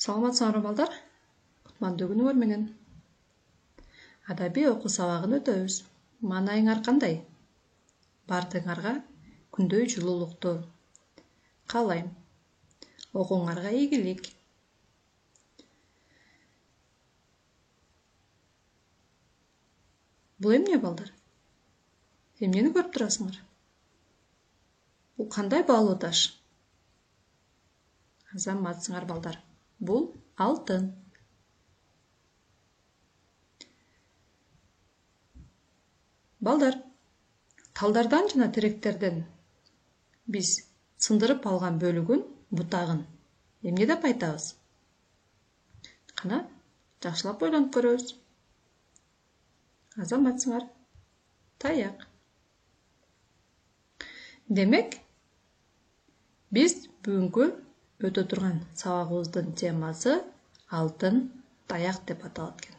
Саламатсыңарбы балдар? Кутмандуу күнүңөр менен. Адабий окуу сабагын өтөбүз. Маанайыңар кандай? Бардыгыңарга күндөй жылуулукту каалайм. Окууңарга ийгилик. Бул эмне балдар? Эмнени көрүп турасыңар? Бул кандай баалуу таш? Азаматсыңар балдар. Бул алтын. Балдар, талдардан жана теректерден биз сындырып алган бөлүгүн, бутагын эмне деп айтабыз? Кана, жакшылап ойлонуп көрөбүз. Азаматсыңар. Таяк. Демек, биз бүгүнкү өтө турган сабагыбыздын темасы алтын таяк деп аталат экен.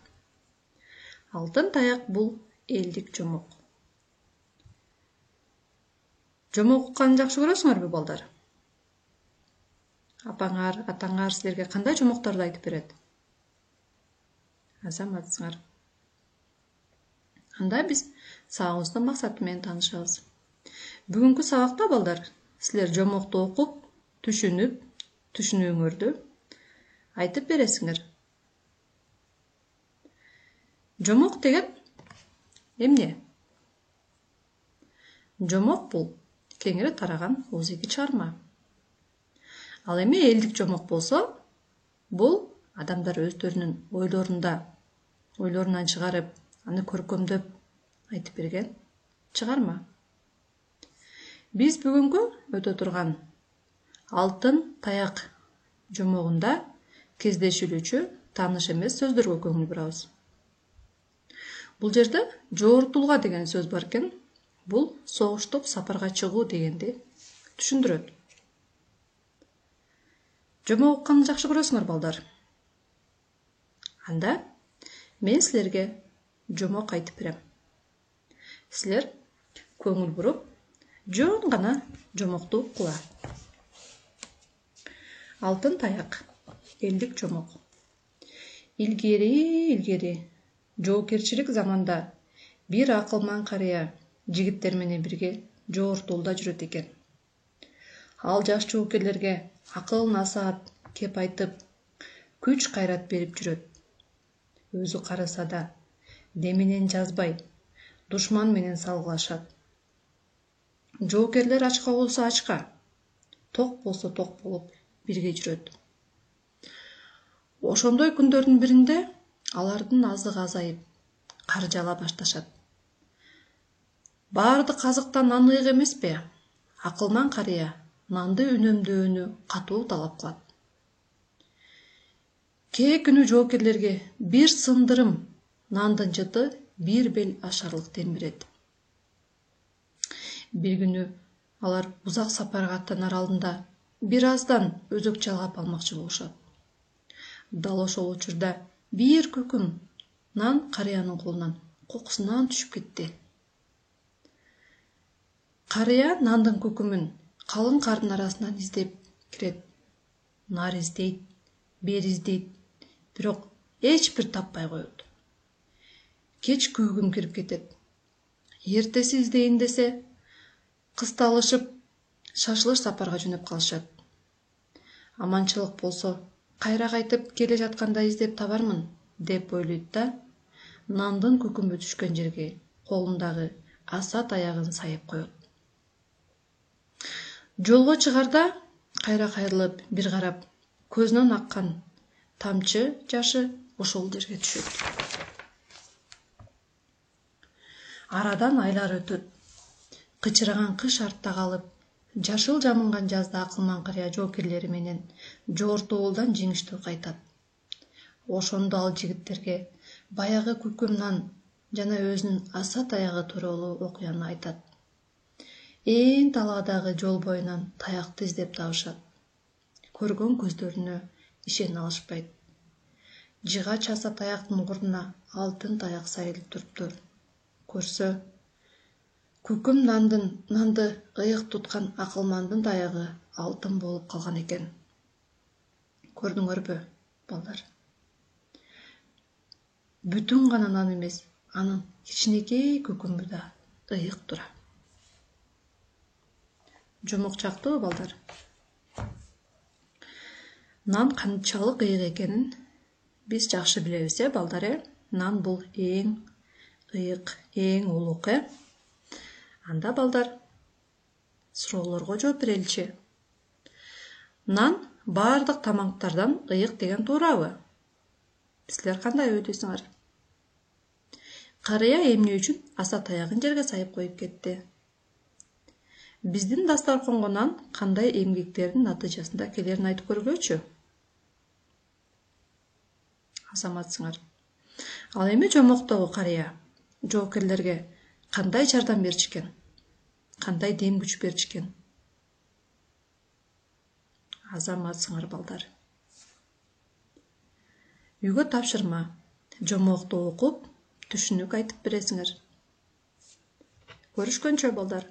Алтын таяк бул элдик жомок. Жомок укканды жакшы көрөсүңөрбү балдар? Апаңар, атаңар силерге кандай жомокторду айтып берет? Азаматсыңар. Анда биз сабагыбыздын максаты менен таанышабыз. Бүгүнкү сабакта балдар, силер жомокту окуп, түшүнүп, түшүнүүңөрдү айтып бересиңер. Жомок деген эмне? Жомок бул кеңири тараган оозеги чыгарма. Ал эми элдик жомок болсо, бул адамдар өздөрүнүн ойлорунан чыгарып, аны көркөмдөп айтып берген чыгарма. Биз бүгүнкү өтө турган алтын таяк жомогунда кездешүүлүүчү тааныш эмес сөздөргө көңүл бурабыз. Бул жерде жоортулга деген сөз бар экен. Бул согуштук сапарга чыгуу дегенди түшүндүрөт. Жомок укканды жакшы көрөсүңөр балдар? Анда мен силерге жомок айтып берем. Силер көңүл буруп, жөн гана жомокту уккула. Алтын таяк, элдик жомок. Илгери жоокерчилик заманда бир акылман карыя жигиттер менен бирге жоортулда жүрөт экен. Ал жаш жоокерлерге акыл насаат кеп айтып, күч кайрат берип жүрөт. Өзү караса да деменен жазбай, душман менен салгылашат. Жоокерлер ачка болсо ачка, ток болсо ток болуп бирге жүрөт. Ошондой күндөрдүн биринде алардын азыгы азайып, каржала башташат. Баардык азыктан нан ыйык эмеспи? Акылман карыя нанды үнөмдөөнү катуу талап кылат. Кээ күнү жоокерлерге бир сындырым нандын жыты бир бел ашарлык тембирет. Бир күнү алар узак сапарга аттанар алдында бир аздан өзөк чалгап алмакчы болушат. Дал ошол учурда бир көкүм нан карыянын колунан кокусунан түшүп кетти. Карыя нандын көкүмүн калың кардын арасынан издеп кирет. Нар издейт, бери издейт, бирок эч бир таппай коет. Кечки уйгум кирип кетет. Эртеси издейин десе, кысталышып, шашылыш сапарга жөнөп калышат. Аманчылык болсо, кайра кайтып келе жатканда издеп табармын, деп ойлойт да, нандын көкүмү түшкөн жерге колундагы аса таягын сайып коет. Жолго чыгарда кайра кайрылып бир карап, көзүнөн аккан тамчы жашы ошол жерге түшөт. Арадан айлар өтөт. Кычыраган кыш артта калып, жашыл жамынган жазда акылман карыя жоокерлери менен жоортуулдан жеңиштүү кайтат. Ошондо ал жигиттерге баягы көкүм нан жана өзүнүн аса таягы тууралуу окуяны айтат. Ээн талаадагы жол боюнан таякты издеп табышат. Көргөн көздөрүнө ишене алышпайт. Жыгач аса таяктын мурдуна алтын таяк сайылып туруптур. Көрсө, көкүм нанды ыйык туткан акылмандын таягы алтын болуп калган экен. Көрдүңөрбү? балдар. Бүтүн гана нан эмес, анын кичинекей көкөмү да ыйык тура. Жомок жактыбы балдар? Нан канчалык ыйык экенин биз жакшы билебиз, балдар. Нан бул эң ыйык, эң улук. Анда балдар, суроолорго жооп береличи. Нан бардык тамактардан ыйык деген туурабы? Силер кандай ойлойсуңар? Карыя эмне үчүн аса таягын жерге сайып коюп кетти? Биздин дастарконго нан кандай эмгектердин натыйжасында келерин айтып көргүлөчү. Азаматсыңар. Ал эми жомоктогу карыя жоокерлерге кандай жардам беришкен? Кандай дем күч беришкен? Азаматсыңар балдар. Үйгө тапшырма, жомокту окуп, түшүнүк айтып бересиңер. Көрүшкөнчө балдар.